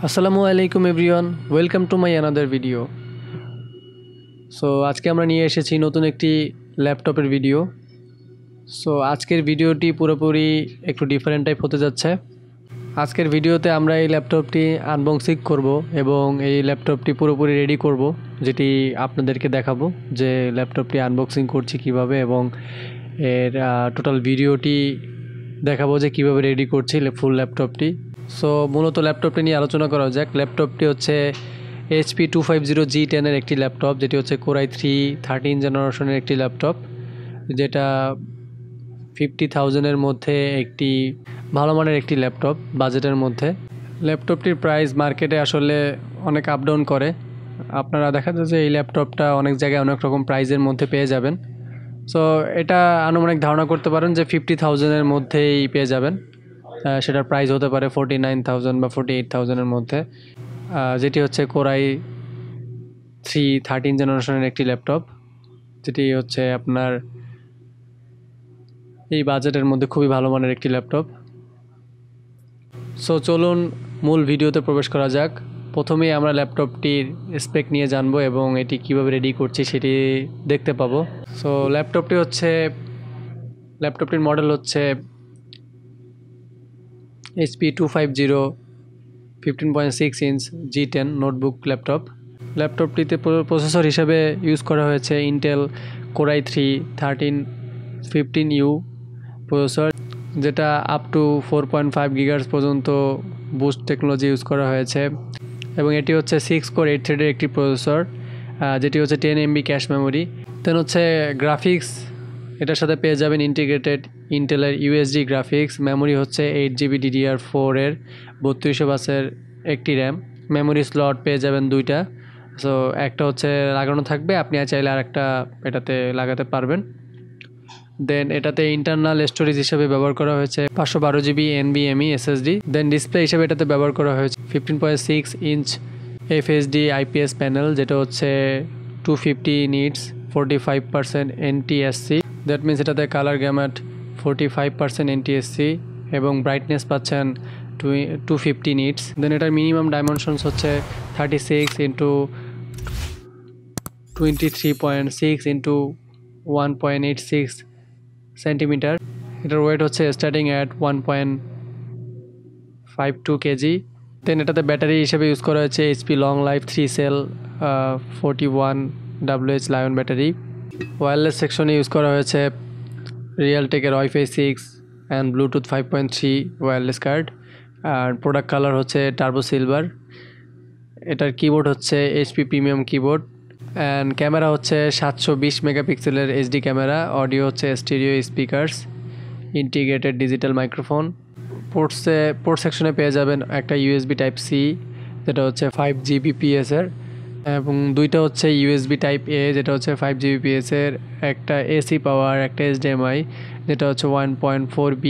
আসসালামু আলাইকুম everyone, welcome to my another video. So আজকে আমরা নিয়ে এসেছি নতুন একটি ল্যাপটপের ভিডিও। সো আজকের ভিডিওটি পুরোপুরি একটু ডিফারেন্ট টাইপ হতে যাচ্ছে। আজকের ভিডিওতে আমরা এই ল্যাপটপটি আনবক্সিং করব এবং এই ল্যাপটপটি পুরোপুরি রেডি করব, যেটি আপনাদেরকে দেখাবো যে ল্যাপটপটি আনবক্সিং করছি কিভাবে, এবং এর টোটাল ভিডিওটি দেখাবো যে কিভাবে রেডি করছি ফুল ল্যাপটপটি। সো মূলত ল্যাপটপটি নিয়ে আলোচনা করা যাক। ল্যাপটপটি হচ্ছে HP 250G10 এর একটি ল্যাপটপ, যেটি হচ্ছে Core i3 13 জেনারেশনের একটি ল্যাপটপ, যেটা 50,000-এর মধ্যে একটি ভালো মানের একটি ল্যাপটপ বাজেটের মধ্যে। ল্যাপটপটির প্রাইস মার্কেটে আসলে অনেক আপ ডাউন করে। আপনারা দেখা যায় যে এই ল্যাপটপটা অনেক জায়গায় অনেক রকম প্রাইজের মধ্যে পেয়ে যাবেন। সো এটা আনুমানিক ধারণা করতে পারেন যে 50,000-এর মধ্যেই পেয়ে যাবেন। সেটার প্রাইস হতে পারে 49,000 বা 48,000-এর মধ্যে, যেটি হচ্ছে Core i3 13 জেনারেশনের একটি ল্যাপটপ, যেটি হচ্ছে আপনার এই বাজেটের মধ্যে খুবই ভালো মানের একটি ল্যাপটপ। সো চলুন মূল ভিডিওতে প্রবেশ করা যাক। প্রথমেই আমরা ল্যাপটপটির স্পেক নিয়ে জানবো এবং এটি কিভাবে রেডি করছি সেটি দেখতে পাবো। সো ল্যাপটপটির মডেল হচ্ছে HP 250 15.6 inch G10 notebook laptop. ল্যাপটপটিতে প্রসেসর হিসেবে ইউজ করা হয়েছে Intel Core i3 1315U processor, যেটা আপ টু 4.5 GHz পর্যন্ত বুস্ট টেকনোলজি ইউজ করা হয়েছে, এবং এটি হচ্ছে 6 কোর 8 থ্রেডের একটি প্রসেসর, যেটি হচ্ছে 10 MB ক্যাশ মেমোরি। দেন হচ্ছে গ্রাফিক্স, এটার সাথে পেয়ে যাবেন ইন্টিগ্রেটেড ইন্টেলের USD গ্রাফিক্স। মেমোরি হচ্ছে 8GB DDR4 এর 3200 বাসের একটি র্যাম। মেমোরি স্লট পেয়ে যাবেন দুইটা। সো একটা হচ্ছে লাগানো থাকবে, আপনি চাইলে আর একটা এটাতে লাগাতে পারবেন। দেন এটাতে ইন্টারনাল স্টোরেজ হিসেবে ব্যবহার করা হয়েছে 512GB NVMe SSD। দেন ডিসপ্লে হিসেবে এটাতে ব্যবহার করা হয়েছে 15.6 ইঞ্চ FHD IPS প্যানেল, যেটা হচ্ছে 250 নিটস 45% NTSC। দ্যাট মিনস এটাতে কালার গ্যামাট 45% NTSC এবং ব্রাইটনেস পাচ্ছেন 250 নিটস। দেন এটার মিনিমাম ডাইমেনশনস হচ্ছে 36 ইন্টু 23.6 ইন্টু 1.86 সেন্টিমিটার। এটার ওয়েট হচ্ছে স্টার্টিং অ্যাট 1.52 কেজি। দেন এটাতে ব্যাটারি হিসেবে ইউজ করা হয়েছে HP long life 3 cell 41WH lion battery. Wireless সেকশনে ইউজ করা হয়েছে রিয়েলটেকের Wi-Fi 6 and Bluetooth 5.3 wireless card. আর প্রোডাক্ট কালার হচ্ছে টার্বো সিলভার। এটার কিবোর্ড হচ্ছে HP premium keyboard. And camera হচ্ছে 720 মেগাপিক্সেলের HD ক্যামেরা। অডিও হচ্ছে stereo speakers, integrated digital microphone. Port সেকশনে পেয়ে যাবেন একটা USB টাইপ C, যেটা হচ্ছে 5 Gbps এর, এবং দুইটা হচ্ছে USB টাইপ A, যেটা হচ্ছে 5 Gbps এর, একটা AC পাওয়ার, একটা HDMI, যেটা হচ্ছে 1.4B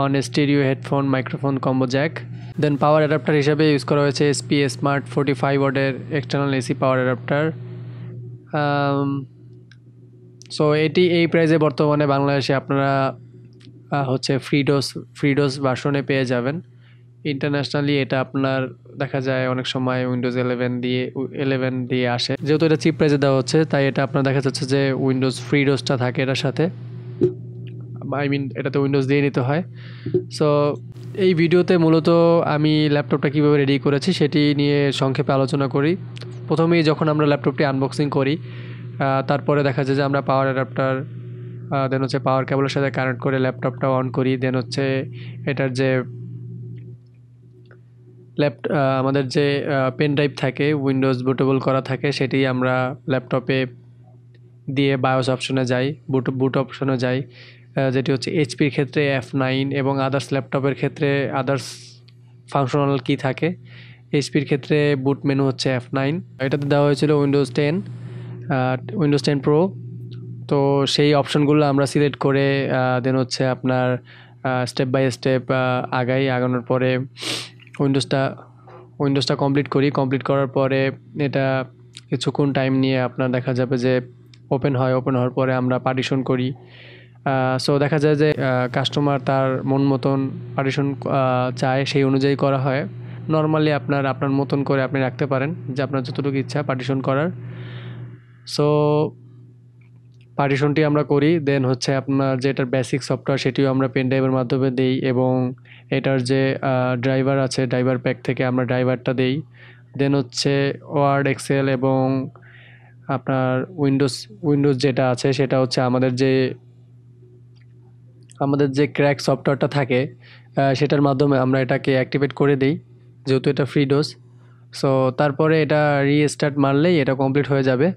on stereo headphone microphone combo jack. Then power adapter হিসাবে ইউজ করা হয়েছে SP স্মার্ট 45 ওয়াটের external AC power adapter. So এটি এই প্রাইসে বর্তমানে বাংলাদেশে আপনারা হচ্ছে ফ্রি ডোজ ভার্সনে পেয়ে যাবেন। ইন্টারন্যাশনালি এটা আপনার দেখা যায় অনেক সময় উইন্ডোজ 11 দিয়ে আসে। যেহেতু এটা চিপ প্রাইসে দেওয়া হচ্ছে, তাই এটা আপনার দেখা যাচ্ছে যে উইন্ডোজ ফ্রি ডোজটা থাকে এটার সাথে, এটাতে উইন্ডোজ দিয়ে নিতে হয়। সো এই ভিডিওতে মূলত আমি ল্যাপটপটা কীভাবে রেডি করেছি সেটি নিয়ে সংক্ষেপে আলোচনা করি। প্রথমেই যখন আমরা ল্যাপটপটি আনবক্সিং করি, তারপরে দেখা যায় যে আমরা পাওয়ার অ্যাডাপ্টার, দেন হচ্ছে পাওয়ার কেবলের সাথে কানেক্ট করে ল্যাপটপটা অন করি। দেন হচ্ছে এটার যে আমাদের যে পেন ড্রাইভ থাকে, উইন্ডোজ বুটেবল করা থাকে, সেটি আমরা ল্যাপটপে দিয়ে বায়োস অপশনে যাই, বুট অপশনে যাই, যেটি হচ্ছে HPর ক্ষেত্রে F9 এবং আদার্স ল্যাপটপের ক্ষেত্রে আদার্স ফাংশনাল কি থাকে। HPর ক্ষেত্রে বুট মেনু হচ্ছে F9। এটাতে দেওয়া হয়েছিল উইন্ডোজ 10 প্রো। তো সেই অপশনগুলো আমরা সিলেক্ট করে দেন হচ্ছে আপনার স্টেপ বাই স্টেপ আগানোর পরে উইন্ডোজটা কমপ্লিট করার পরে এটা কিছুক্ষণ টাইম নিয়ে আপনার দেখা যাবে যে ওপেন হওয়ার পরে আমরা পার্টিশন করি। সো দেখা যায় যে কাস্টমার তার মন মতন পার্টিশন চায়, সেই অনুযায়ী করা হয়। নর্মালি আপনার মতন করে আপনি রাখতে পারেন, যে আপনার যতটুকু ইচ্ছা পার্টিশন করার। সো পার্টিশনটি আমরা করি, দেন হচ্ছে আপনার যে এটার বেসিক সফটওয়্যার সেটিও আমরা পেন ড্রাইভের মাধ্যমে দিই, এবং এটার যে ড্রাইভার আছে ড্রাইভার প্যাক থেকে আমরা ড্রাইভারটা দিই। দেন হচ্ছে ওয়ার্ড, এক্সেল এবং আপনার উইন্ডোজ যেটা আছে সেটা হচ্ছে আমাদের যে ক্র্যাক সফটওয়্যারটা থাকে সেটার মাধ্যমে আমরা এটাকে অ্যাক্টিভেট করে দিই, যেহেতু এটা ফ্রি ডোজ। সো তারপরে এটা রিস্টার্ট মারলেই এটা কমপ্লিট হয়ে যাবে।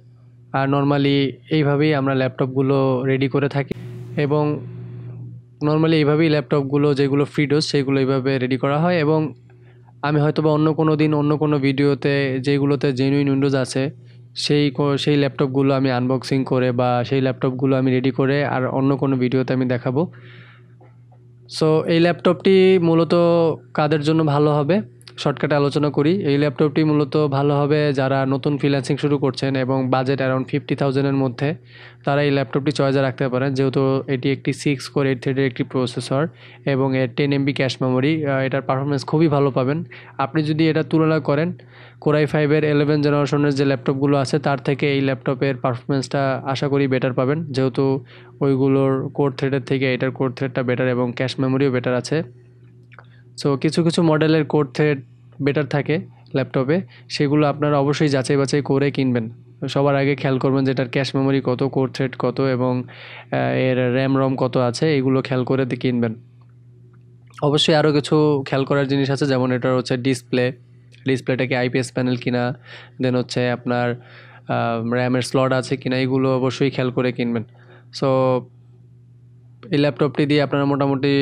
আর নর্মালি এইভাবেই আমরা ল্যাপটপগুলো রেডি করে থাকি, এবং নর্মালি এইভাবেই ল্যাপটপগুলো যেগুলো ফ্রি ডোজ সেগুলো এইভাবে রেডি করা হয়। এবং আমি হয়তোবা অন্য কোনো দিন অন্য কোনো ভিডিওতে যেগুলোতে জেনুইন উইন্ডোজ আছে সেই ল্যাপটপগুলো আমি আনবক্সিং করে বা সেই ল্যাপটপগুলো আমি রেডি করে আর অন্য কোনো ভিডিওতে আমি দেখাবো। সো এই ল্যাপটপটি মূলত কাদের জন্য ভালো হবে শর্টকাটে আলোচনা করি। এই ল্যাপটপটি মূলত ভালো হবে যারা নতুন ফ্রিল্যান্সিং শুরু করছেন এবং বাজেট অ্যারাউন্ড 50,000-এর মধ্যে, তারা এই ল্যাপটপটি চয়েসে রাখতে পারেন, যেহেতু এটি একটি 6 কোর 8 থ্রেডের একটি প্রসেসর এবং এর 10 MB ক্যাশ মেমোরি। এটার পারফরমেন্স খুবই ভালো পাবেন। আপনি যদি এটা তুলনা করেন কোর i5-এর 11 জেনারেশনের যে ল্যাপটপগুলো আছে তার থেকে এই ল্যাপটপের পারফরমেন্সটা আশা করি বেটার পাবেন, যেহেতু ওইগুলোর কোর থ্রেডের থেকে এটার কোর থ্রেডটা বেটার এবং ক্যাশ মেমোরিও বেটার আছে। সো কিছু কিছু মডেলের কোর থ্রেড বেটার থাকে ল্যাপটপে, সেগুলো আপনারা অবশ্যই যাচাই বাছাই করে কিনবেন। সবার আগে খেয়াল করবেন যে এটার ক্যাশ মেমোরি কত, কোর থ্রেড কত এবং এর র্যাম রম কত আছে, এগুলো খেয়াল করে কিনবেন। অবশ্যই আরও কিছু খেয়াল করার জিনিস আছে, যেমন এটার হচ্ছে ডিসপ্লেটা কি IPS প্যানেল কিনা, দেন হচ্ছে আপনার র্যামের স্লট আছে কিনা, এগুলো অবশ্যই খেয়াল করে কিনবেন। সো এই ল্যাপটপটি দিয়ে আপনারা মোটামুটি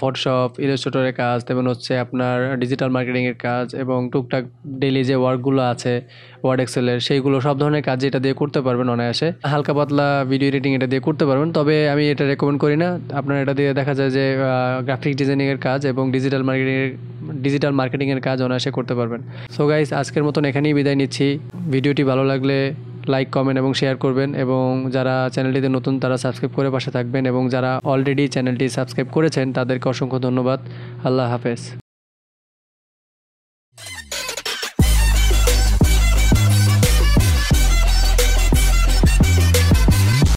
ফটোশপ, ইলাস্ট্রেটরের কাজ, তেমন হচ্ছে আপনার ডিজিটাল মার্কেটিংয়ের কাজ এবং টুকটাক ডেইলি যে ওয়ার্কগুলো আছে ওয়ার্ড, এক্সেলের, সেইগুলো সব ধরনের কাজ এটা দিয়ে করতে পারবেন অনায়াসে। হালকা পাতলা ভিডিও এডিটিং এটা দিয়ে করতে পারবেন, তবে আমি এটা রেকমেন্ড করি না। আপনার এটা দিয়ে দেখা যায় যে গ্রাফিক ডিজাইনিংয়ের কাজ এবং ডিজিটাল মার্কেটিংয়ের কাজ অনায়াসে করতে পারবেন। সো গাইস, আজকের মতন এখানেই বিদায় নিচ্ছি। ভিডিওটি ভালো লাগলে লাইক, কমেন্ট এবং শেয়ার করবেন, এবং যারা চ্যানেলটিতে নতুন তারা সাবস্ক্রাইব করে পাশে থাকবেন, এবং যারা অলরেডি চ্যানেলটি সাবস্ক্রাইব করেছেন তাদেরকে অসংখ্য ধন্যবাদ। আল্লাহ হাফেজ।